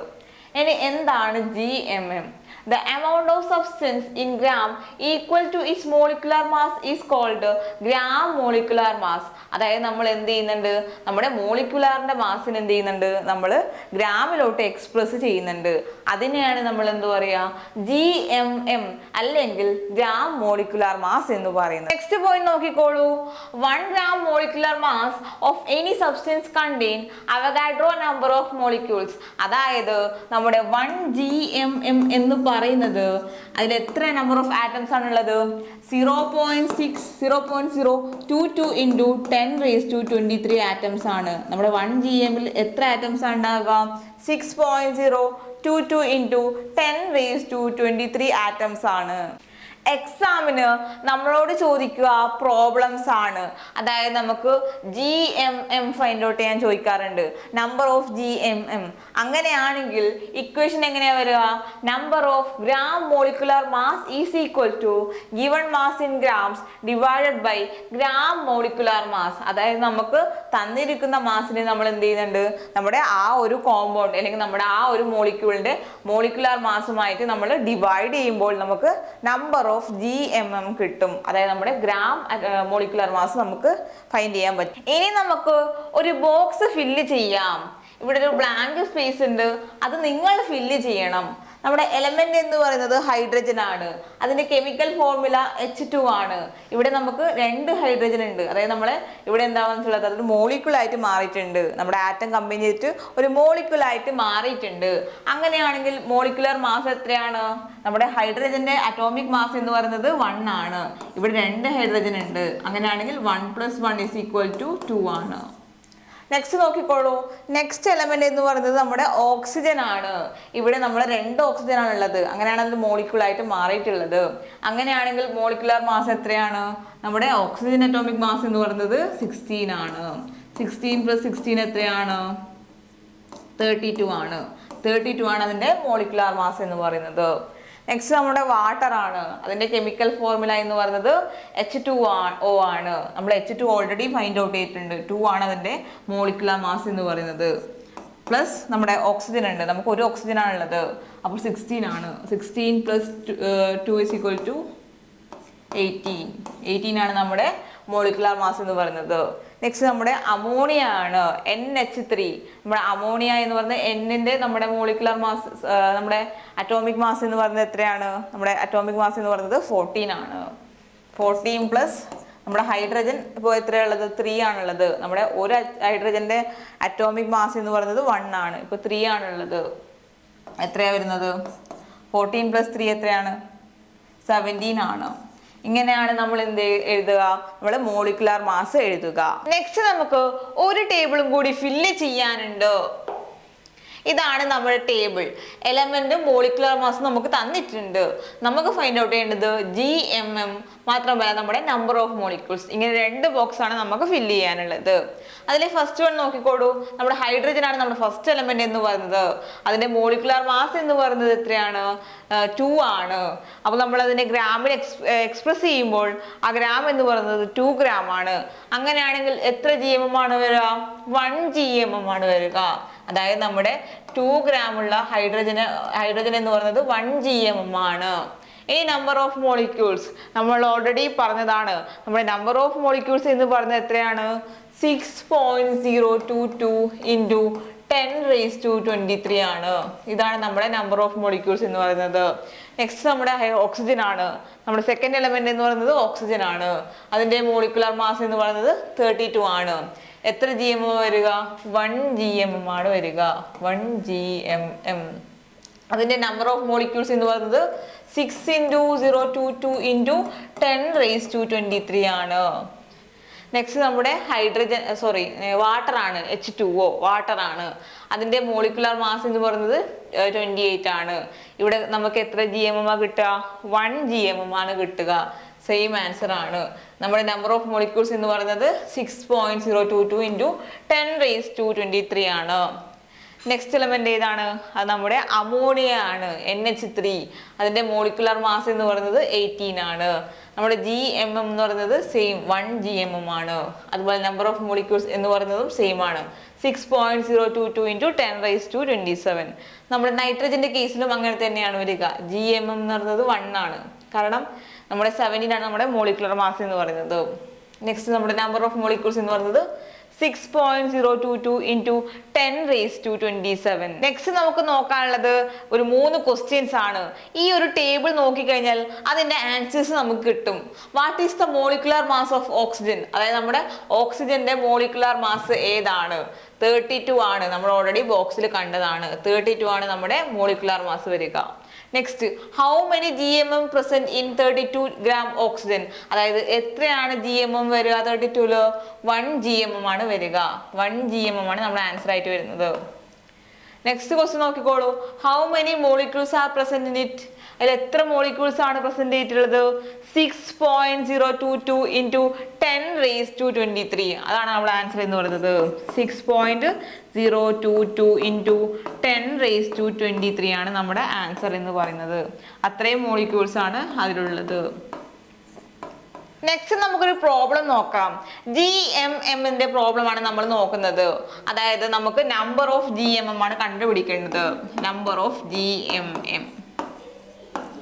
ഇനി എന്താണ് GMM? The amount of substance in gram equal to its molecular mass is called gram molecular mass. അതായത് നമ്മൾ എന്ത് ചെയ്യുന്നുണ്ട്? നമ്മുടെ മോളിക്കുലാറിന്റെ മാസിന് എന്ത് ചെയ്യുന്നുണ്ട്? നമ്മൾ ഗ്രാമിലോട്ട് എക്സ്പ്രസ് ചെയ്യുന്നുണ്ട്. അതിനെയാണ് നമ്മൾ എന്ത് പറയുക? GMM അല്ലെങ്കിൽ ഗ്രാം മോളിക്കുലാർ മാസ് എന്ന് പറയുന്നത്. നെക്സ്റ്റ് പോയിന്റ് നോക്കിക്കോളൂ. 1 gram molecular mass of any substance contain Avogadro number of molecules. അതായത് നമ്മുടെ 1 GMM എന്ന് പറയുന്നത് അതിൽ എത്ര നമ്പർ ഓഫ് ആറ്റംസ് ആണുള്ളത്? 0.022 ഇൻറ്റു 10⁻23 ആറ്റംസ് ആണ്. നമ്മുടെ 1 GMൽ എത്ര ആറ്റംസ് ആണ് ഉണ്ടാകുക? 6.022 ഇൻറ്റു 10⁻23 ആറ്റംസ് ആണ്. എക്സാമിന് നമ്മളോട് ചോദിക്കുക പ്രോബ്ലംസ് ആണ്. അതായത് നമുക്ക് GMM ഫൈൻഡ് ഔട്ട് ചെയ്യാൻ ചോദിക്കാറുണ്ട്. Number of GMM. അങ്ങനെയാണെങ്കിൽ ഇക്വേഷൻ എങ്ങനെയാ വരിക? Number of gram molecular mass is equal to given mass in grams divided by gram molecular mass. അതായത് നമുക്ക് തന്നിരിക്കുന്ന മാസിനെ നമ്മൾ എന്ത് ചെയ്യുന്നുണ്ട്? നമ്മുടെ ആ ഒരു കോമ്പൗണ്ട് അല്ലെങ്കിൽ നമ്മുടെ ആ ഒരു മോളിക്യൂളിന്റെ മോളിക്കുലാർ മാസുമായിട്ട് നമ്മൾ ഡിവൈഡ് ചെയ്യുമ്പോൾ നമുക്ക് നമ്പർ ഓഫ് GMM കിട്ടും. അതായത് നമ്മുടെ ഗ്രാം മോളിക്കുലാർ മാസ് നമുക്ക് ഫൈൻഡ് ചെയ്യാൻ പറ്റും. ഇനി നമുക്ക് ഒരു ബോക്സ് ഫില്ല് ചെയ്യാം. ഇവിടെ ഒരു ബ്ലാങ്ക് സ്പേസ് ഉണ്ട്. അത് നിങ്ങൾ ഫില്ല് ചെയ്യണം. നമ്മുടെ എലമെന്റ് എന്ന് പറയുന്നത് ഹൈഡ്രജൻ ആണ്. അതിന്റെ കെമിക്കൽ ഫോർമുല H2 ആണ്. ഇവിടെ നമുക്ക് 2 ഹൈഡ്രജൻ ഉണ്ട്. അതായത് നമ്മളെ ഇവിടെ എന്താണെന്ന് വെച്ചാൽ അതൊരു മോളിക്യൂളായിട്ട് മാറിയിട്ടുണ്ട്. നമ്മുടെ ആറ്റം കമ്പൈൻ ചെയ്തിട്ട് ഒരു മോളിക്യൂളായിട്ട് മാറിയിട്ടുണ്ട്. അങ്ങനെയാണെങ്കിൽ മോളിക്കുലർ മാസ് എത്രയാണ്? നമ്മുടെ ഹൈഡ്രജന്റെ അറ്റോമിക് മാസ് എന്ന് പറയുന്നത് 1 ആണ്. ഇവിടെ 2 ഹൈഡ്രജൻ ഉണ്ട്. അങ്ങനെയാണെങ്കിൽ 1 + 1 = 2 ആണ്. നെക്സ്റ്റ് നോക്കിക്കോളൂ. നെക്സ്റ്റ് എലമെന്റ് എന്ന് പറയുന്നത് നമ്മുടെ ഓക്സിജൻ ആണ്. ഇവിടെ നമ്മൾ 2 ഓക്സിജൻ ആണ് ഉള്ളത്. അങ്ങനെയാണ് അത് മോളിക്യൂളായിട്ട് മാറിയിട്ടുള്ളത്. അങ്ങനെയാണെങ്കിൽ മോളിക്കുലാർ മാസ് എത്രയാണ്? നമ്മുടെ ഓക്സിജൻ അറ്റോമിക് മാസ് എന്ന് പറയുന്നത് 16 ആണ്. 16 + 16 എത്രയാണ്? 32 ആണ്. 32 ആണ് അതിന്റെ മോളിക്കുലാർ മാസ് എന്ന് പറയുന്നത്. നെക്സ്റ്റ് നമ്മുടെ വാട്ടർ ആണ്. അതിന്റെ കെമിക്കൽ ഫോർമുല എന്ന് പറയുന്നത് H2O ആണ്. നമ്മൾ H2 ഓൾറെഡി ഫൈൻഡ് ഔട്ട് ചെയ്തിട്ടുണ്ട്. 2 ആണ് അതിന്റെ മോളിക്കുലാർ മാസ് എന്ന് പറയുന്നത്. പ്ലസ് നമ്മുടെ ഓക്സിജൻ ഉണ്ട്. നമുക്ക് ഒരു ഓക്സിജൻ ആണുള്ളത്. അപ്പോൾ 16 ആണ്. 16 + 2 = 18. 18 ആണ് നമ്മുടെ മോളിക്കുലാർ മാസ് എന്ന് പറയുന്നത്. നെക്സ്റ്റ് നമ്മുടെ അമോണിയ ആണ്. NH3. നമ്മുടെ അമോണിയ എന്ന് പറയുന്നത് എന്നിന്റെ നമ്മുടെ മോളിക്കുലാർ മാസ് നമ്മുടെ അറ്റോമിക് മാസ് എന്ന് പറയുന്നത് എത്രയാണ്? നമ്മുടെ അറ്റോമിക് മാസ് എന്ന് പറയുന്നത് 14 ആണ്. 14 പ്ലസ് നമ്മുടെ ഹൈഡ്രജൻ ഇപ്പോൾ എത്രയുള്ളത്? 3 ആണുള്ളത്. നമ്മുടെ ഒരു ഹൈഡ്രജന്റെ അറ്റോമിക് മാസ് എന്ന് പറയുന്നത് 1 ആണ്. ഇപ്പോൾ 3 ആണുള്ളത്. എത്രയാണ് വരുന്നത്? 14 + 3 എത്രയാണ്? 17 ആണ്. ഇങ്ങനെയാണ് നമ്മൾ എന്ത് എഴുതുക? നമ്മൾ മോളിക്കുലാർ മാസ് എഴുതുക. നെക്സ്റ്റ് നമുക്ക് ഒരു ടേബിളും കൂടി ഫില്ല് ചെയ്യാനുണ്ട്. ഇതാണ് നമ്മുടെ ടേബിൾ. എലമെന്റ് മോളിക്കുലർ മാസ് നമുക്ക് തന്നിട്ടുണ്ട്. നമുക്ക് ഫൈൻഡ് ഔട്ട് ചെയ്യേണ്ടത് GMM മാത്രമല്ല നമ്മുടെ നമ്പർ ഓഫ് മോളിക്യൂൾസ്. ഇങ്ങനെ രണ്ട് ബോക്സ് ആണ് നമുക്ക് ഫില്ല് ചെയ്യാനുള്ളത്. അതിൽ ഫസ്റ്റ് വൺ നോക്കിക്കോളൂ. നമ്മുടെ ഹൈഡ്രജൻ ആണ് നമ്മുടെ ഫസ്റ്റ് എലമെന്റ് എന്ന് പറയുന്നത്. അതിന്റെ മോളിക്കുലർ മാസ് എന്ന് പറയുന്നത് എത്രയാണ്? 2 ആണ്. അപ്പോൾ നമ്മൾ അതിനെ ഗ്രാമിൽ എക്സ്പ്രസ് ചെയ്യുമ്പോൾ ആ ഗ്രാം എന്ന് പറയുന്നത് 2 ഗ്രാം ആണ്. അങ്ങനെയാണെങ്കിൽ എത്ര GMM ആണ് വരിക? 1 GMM ആണ് വരിക. അതായത് നമ്മുടെ 2 ഗ്രാം ഉള്ള ഹൈഡ്രജൻ എന്ന് പറയുന്നത് 1 GMM ആണ്. ഈ നമ്പർ ഓഫ് മോളിക്യൂൾസ് നമ്മൾ ഓൾറെഡി പറഞ്ഞതാണ്. നമ്മുടെ നമ്പർ ഓഫ് മോളിക്യൂൾസ് എന്ന് പറയുന്നത് എത്രയാണ്? 6.022 ഇൻറ്റു 10⁻23 ആണ്. ഇതാണ് നമ്മുടെ നമ്പർ ഓഫ് മോളിക്യൂൾസ് എന്ന് പറയുന്നത്. നെക്സ്റ്റ് നമ്മുടെ ഓക്സിജൻ ആണ്. നമ്മുടെ സെക്കൻഡ് എലമെന്റ് എന്ന് പറയുന്നത് ഓക്സിജൻ ആണ്. അതിന്റെ മോളിക്കുലർ മാസ് എന്ന് പറയുന്നത് 32 ആണ്. എത്ര GMM വരിക? 1 GMM ആണ് വരിക. 1 GMM. അതിന്റെ നമ്പർ ഓഫ് മോളിക്യൂൾസ് എന്ന് പറയുന്നത് 6.022 ഇൻറ്റു 10⁻23 ആണ്. നെക്സ്റ്റ് നമ്മുടെ വാട്ടർ ആണ്. H2O വാട്ടർ ആണ്. അതിന്റെ മോളിക്കുലർ മാസ് എന്ന് പറയുന്നത് 28 ആണ്. ഇവിടെ നമുക്ക് എത്ര GMM കിട്ടുക? 1 GMM ആണ് കിട്ടുക. സെയിം ആൻസർ ആണ്. നമ്മുടെ നമ്പർ ഓഫ് മോളിക്യൂൾസ് എന്ന് പറയുന്നത് 6.022 ഇൻറ്റു 10⁻23 ആണ്. നെക്സ്റ്റ് എലമെന്റ് ഏതാണ്? അത് നമ്മുടെ അമോണിയ ആണ്. NH3. അതിന്റെ മോളിക്കുലർ മാസ് എന്ന് പറയുന്നത് 18 ആണ്. നമ്മുടെ GMM എന്ന് പറയുന്നത് സെയിം 1 GMM ആണ്. അതുപോലെ നമ്പർ ഓഫ് മോളിക്യൂൾസ് എന്ന് പറയുന്നതും സെയിം ആണ്. 6.022 ഇൻറ്റു 10⁻27. നമ്മുടെ നൈട്രജന്റെ കേസിലും അങ്ങനെ തന്നെയാണ് വരിക. GMM എന്ന് പറയുന്നത് 1 ആണ്. കാരണം നമ്മുടെ 17 ആണ് നമ്മുടെ മോളിക്കുലർ മാസ് എന്ന് പറയുന്നത്. നെക്സ്റ്റ് നമ്മുടെ നമ്പർ ഓഫ് മോളിക്യൂൾസ് എന്ന് പറയുന്നത് 6.022 ഇൻറ്റു 10⁻27. നെക്സ്റ്റ് നമുക്ക് നോക്കാനുള്ളത് ഒരു 3 ക്വസ്റ്റ്യൻസ് ആണ്. ഈ ഒരു ടേബിൾ നോക്കിക്കഴിഞ്ഞാൽ അതിന്റെ ആൻസേഴ്സ് നമുക്ക് കിട്ടും. What is the molecular mass of oxygen? അതായത് നമ്മുടെ ഓക്സിജന്റെ മോളിക്കുലർ മാസ് ഏതാണ്? 32 ആണ്. നമ്മൾ ഓൾറെഡി ബോക്സിൽ കണ്ടതാണ്. 32 ആണ് നമ്മുടെ മോളിക്കുലർ മാസ് വരിക. Next, how many GMM present in 32 gram oxygen? അതായത് എത്രയാണ് GMM വരിക 32-ല്? 1 GMM ആണ് വരിക. 1 GMM ആണ് നമ്മുടെ ആൻസർ ആയിട്ട് വരുന്നത്. നെക്സ്റ്റ് ക്വസ്റ്റ്യൻ നോക്കിക്കോളൂ. How many molecules R present in it? അതിൽ എത്ര മോളിക്യൂൾസ് ആണ് പ്രസന്റ് ചെയ്തിട്ടുള്ളത്? 6.022 ഇൻറ്റു 10⁻23. അതാണ് നമ്മുടെ ആൻസർ എന്ന് പറയുന്നത്. 6.022 ഇൻറ്റു 10⁻23 ആണ് നമ്മുടെ ആൻസർ എന്ന് പറയുന്നത്. അത്രയും മോളിക്യൂൾസ് ആണ് അതിലുള്ളത്. നെക്സ്റ്റ് നമുക്കൊരു പ്രോബ്ലം നോക്കാം. GMMന്റെ പ്രോബ്ലം ആണ് നമ്മൾ നോക്കുന്നത്. അതായത് നമുക്ക് നമ്പർ ഓഫ് GMM ആണ് കണ്ടുപിടിക്കേണ്ടത്. Number of GMM.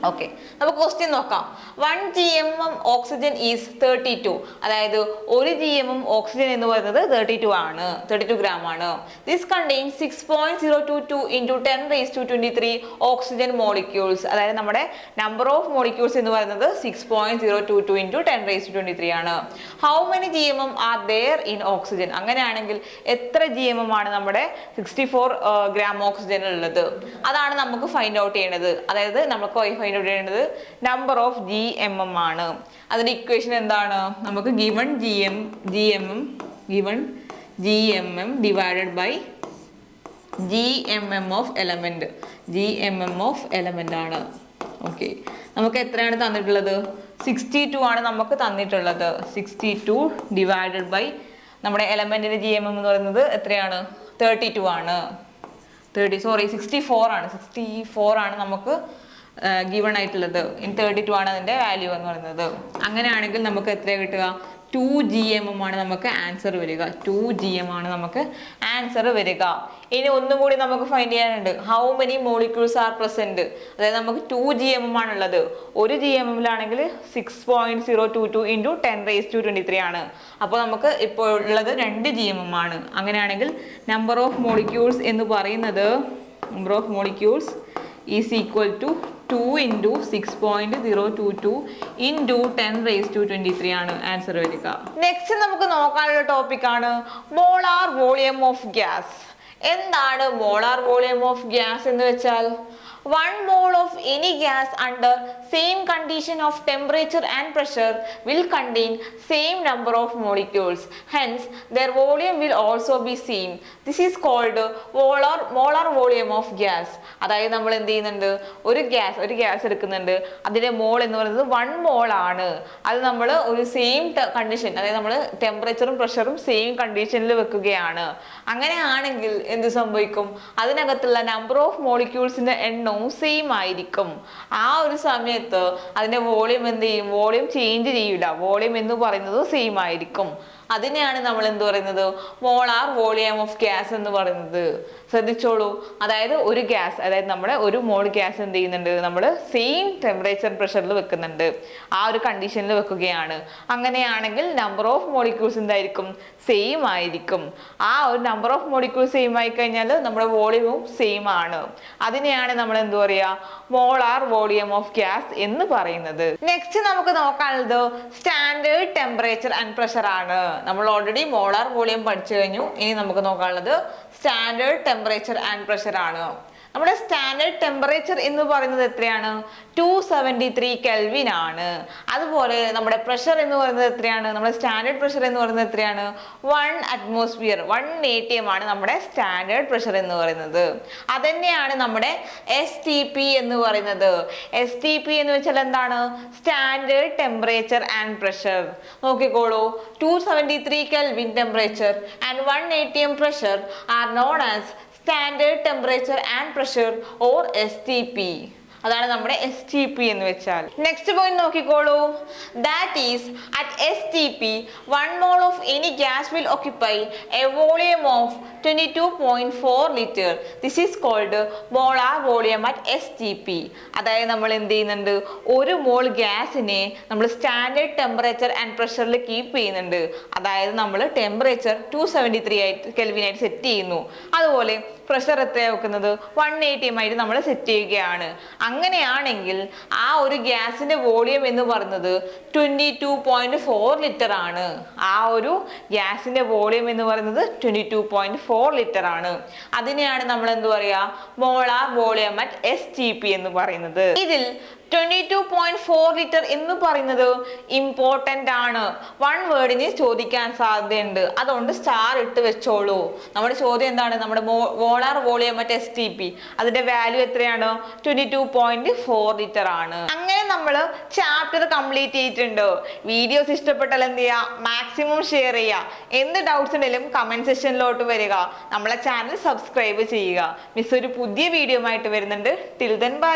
ഓക്കെ, നമുക്ക് ക്വസ്റ്റ്യൻ നോക്കാം. 1 GMM ഓക്സിജൻ ഈസ് 32. അതായത് 1 GMM ഓക്സിജൻ എന്ന് പറയുന്നത് 32 ഗ്രാം ആണ്. This contain 6.022 into 10⁻23 oxygen molecules. അതായത് നമ്മുടെ നമ്പർ ഓഫ് മോളിക്യൂൾസ് എന്ന് പറയുന്നത് 6.022 ഇൻറ്റു 10⁻23 ആണ്. How many GMM are there in oxygen? അങ്ങനെയാണെങ്കിൽ എത്ര GMM ആണ് നമ്മുടെ 64 ഗ്രാം ഓക്സിജൻ ഉള്ളത്? അതാണ് നമുക്ക് ഫൈൻഡ് ഔട്ട് ചെയ്യേണ്ടത്. അതായത് നമുക്ക് ഫൈൻഡ് ഔട്ട് ചെയ്യേണ്ടത് നമ്പർ ഓഫ് GMM ആണ്. അതിന്റെ ഇക്വേഷൻ എന്താണ്? നമുക്ക് given GMM divided by GMM of element. GMM of element ആണ്. ഓക്കെ, നമുക്ക് എത്രയാണ് തന്നിട്ടുള്ളത്? 62 ആണ് നമുക്ക് തന്നിട്ടുള്ളത്. 62 ഡിവൈഡഡ് ബൈ നമ്മുടെ എലമെന്റിന്റെ GMM എന്ന് പറയുന്നത് എത്രയാണ്? 32 ആണ്. 64 ആണ്. 64 ആണ് നമുക്ക് ഗിവൺ ആയിട്ടുള്ളത്. 32 ആണ് അതിന്റെ വാല്യൂ എന്ന് പറയുന്നത്. അങ്ങനെയാണെങ്കിൽ നമുക്ക് എത്ര കിട്ടുക? 2 GMM ആണ് നമുക്ക് ആൻസർ വരിക. 2 GMM ആണ് നമുക്ക് ആൻസർ വരിക. ഇനി ഒന്നും കൂടി നമുക്ക് ഫൈൻഡ് ചെയ്യാനുണ്ട്. How many molecules R present? അതായത് നമുക്ക് 2 GMM ആണുള്ളത്. ഒരു GMM-ലാണെങ്കിൽ 6.022 ഇൻറ്റു 10⁻23 ആണ്. അപ്പോൾ നമുക്ക് ഇപ്പോൾ ഉള്ളത് 2 GMM ആണ്. അങ്ങനെയാണെങ്കിൽ നമ്പർ ഓഫ് മോളിക്യൂൾസ് എന്ന് പറയുന്നത് is equal to 2 into 6.022 into 10⁻23 ആണ് ആൻസർ വരിക. നെക്സ്റ്റ് നമുക്ക് നോക്കാനുള്ള ടോപ്പിക് ആണ് മോളാർ വോളിയം ഓഫ് ഗ്യാസ്. എന്താണ് മോളാർ വോളിയം ഓഫ് ഗ്യാസ് എന്ന് വെച്ചാൽ? one mole of any gas under same condition of temperature and pressure will contain same number of molecules, hence their volume will also be same. This is called molar volume of gas. അതായത് നമ്മൾ എന്ത് ചെയ്യുന്നുണ്ട്, ഒരു gas എടുക്കുന്നുണ്ട്, അതിന്റെ മോൾ എന്ന് പറയുന്നത് 1 മോൾ ആണ്. അത് നമ്മൾ ഒരു സെയിം കണ്ടീഷൻ, അതായത് നമ്മൾ ടെമ്പറേച്ചറും പ്രഷറും സെയിം കണ്ടീഷനിൽ വെക്കുകയാണ്. അങ്ങനെയാണെങ്കിൽ എന്ത് സംഭവിക്കും, അതിനകത്തുള്ള നമ്പർ ഓഫ് മോളിക്യൂൾസിന്റെ എണ്ണവും സെയിം ആയിരിക്കും. ആ ഒരു സമയത്ത് അതിന്റെ വോളിയം എന്ത് ചെയ്യും, വോളിയം ചേഞ്ച് ചെയ്യില്ല, വോളിയം എന്ന് പറയുന്നത് സെയിം ആയിരിക്കും. അതിനെയാണ് നമ്മൾ എന്ത് പറയുന്നത്, മോളാർ വോളിയം ഓഫ് ഗ്യാസ് എന്ന് പറയുന്നത്. ശ്രദ്ധിച്ചോളൂ, അതായത് ഒരു ഗ്യാസ്, അതായത് നമ്മുടെ ഒരു മോൾ ഗ്യാസ് എന്ത് ചെയ്യുന്നുണ്ട്, നമ്മൾ സെയിം ടെമ്പറേച്ചർ പ്രഷറിൽ വെക്കുന്നുണ്ട്, ആ ഒരു കണ്ടീഷനിൽ വെക്കുകയാണ്. അങ്ങനെയാണെങ്കിൽ നമ്പർ ഓഫ് മോളിക്യൂൾസ് എന്തായിരിക്കും, സെയിം ആയിരിക്കും. ആ ഒരു നമ്പർ ഓഫ് മോളിക്യൂൾസ് സെയിം ആയി കഴിഞ്ഞാൽ നമ്മുടെ വോളിയവും സെയിം ആണ്. അതിനെയാണ് നമ്മൾ എന്ത് പറയുക, മോളാർ വോളിയം ഓഫ് ഗ്യാസ് എന്ന് പറയുന്നത്. നെക്സ്റ്റ് നമുക്ക് നോക്കാനുള്ളത് സ്റ്റാൻഡേർഡ് ടെമ്പറേച്ചർ ആൻഡ് പ്രഷർ ആണ്. നമ്മൾ ഓൾറെഡി മോളാർ വോളിയം പഠിച്ചു കഴിഞ്ഞു. ഇനി നമുക്ക് നോക്കാനുള്ളത് സ്റ്റാൻഡേർഡ് ടെമ്പറേച്ചർ ആൻഡ് പ്രഷർ ആണ്. നമ്മുടെ സ്റ്റാൻഡേർഡ് ടെമ്പറേച്ചർ എന്ന് പറയുന്നത് എത്രയാണ്, 273 കെൽവിൻ ആണ്. അതുപോലെ നമ്മുടെ പ്രഷർ എന്ന് പറയുന്നത് എത്രയാണ്, നമ്മുടെ സ്റ്റാൻഡേർഡ് പ്രഷർ എന്ന് പറയുന്നത് എത്രയാണ്, 1 അറ്റ്മോസ്ഫിയർ 1 atm ആണ് നമ്മുടെ സ്റ്റാൻഡേർഡ് പ്രഷർ എന്ന് പറയുന്നത്. അതന്നെയാണ് നമ്മുടെ STP എന്ന് പറയുന്നത്. STP എന്ന് വെച്ചാൽ എന്താണ്, സ്റ്റാൻഡേർഡ് ടെമ്പറേച്ചർ ആൻഡ് പ്രഷർ. നോക്കിക്കോളൂ, 273 kelvin temperature and 1 atm pressure are known as standard temperature and pressure or STP. അതാണ് നമ്മുടെ STP എന്ന് വെച്ചാൽ. നെക്സ്റ്റ് പോയിന്റ് നോക്കിക്കോളൂ, that is at STP 1 mole of any gas will occupy a volume of 22.4 liter. This is called molar volume at STP. അതായത് നമ്മൾ എന്ത് ചെയ്യുന്നുണ്ട്, ഒരു മോൾ ഗ്യാസിനെ നമ്മൾ സ്റ്റാൻഡേർഡ് ടെമ്പറേച്ചർ ആൻഡ് പ്രഷറിൽ കീപ്പ് ചെയ്യുന്നുണ്ട്. അതായത് നമ്മൾ ടെമ്പറേച്ചർ 273 കെൽവിൻ ആയിട്ട് സെറ്റ് ചെയ്യുന്നു. അതുപോലെ പ്രഷർ എത്രയാണ് വെക്കുന്നത്, 1 atm ആയിട്ട് നമ്മൾ സെറ്റ് ചെയ്യുകയാണ്. അങ്ങനെയാണെങ്കിൽ ആ ഒരു ഗ്യാസിന്റെ വോളിയം എന്ന് പറയുന്നത് 22.4 ലിറ്റർ ആണ്. ആ ഒരു ഗ്യാസിന്റെ വോളിയം എന്ന് പറയുന്നത് 22.4 ലിറ്റർ ആണ്. അതിനെയാണ് നമ്മൾ എന്ത് പറയാ, മോളാർ വോളിയം അറ്റ് STP എന്ന് പറയുന്നത്. ഇതിൽ 22.4 ലിറ്റർ എന്ന് പറയുന്നത് ഇമ്പോർട്ടൻ്റ് ആണ്. 1 വേർഡിന് ചോദിക്കാൻ സാധ്യതയുണ്ട്, അതുകൊണ്ട് സ്റ്റാർ ഇട്ട് വെച്ചോളൂ. നമ്മുടെ ചോദ്യം എന്താണ്, നമ്മുടെ മോളാർ വോളിയം അറ്റ് STP അതിന്റെ വാല്യൂ എത്രയാണ്, 22.4 ലിറ്റർ ആണ്. അങ്ങനെ നമ്മൾ ചാപ്റ്റർ കംപ്ലീറ്റ് ചെയ്തിട്ടുണ്ട്. വീഡിയോസ് ഇഷ്ടപ്പെട്ടാൽ എന്ത് ചെയ്യുക, മാക്സിമം ഷെയർ ചെയ്യുക. എന്ത് ഡൗട്ട്സ് ഉണ്ടെങ്കിലും കമന്റ് സെക്ഷനിലോട്ട് വരിക. നമ്മളെ ചാനൽ സബ്സ്ക്രൈബ് ചെയ്യുക. മിസ് ഒരു പുതിയ വീഡിയോ ആയിട്ട് വരുന്നുണ്ട്. Till then bye.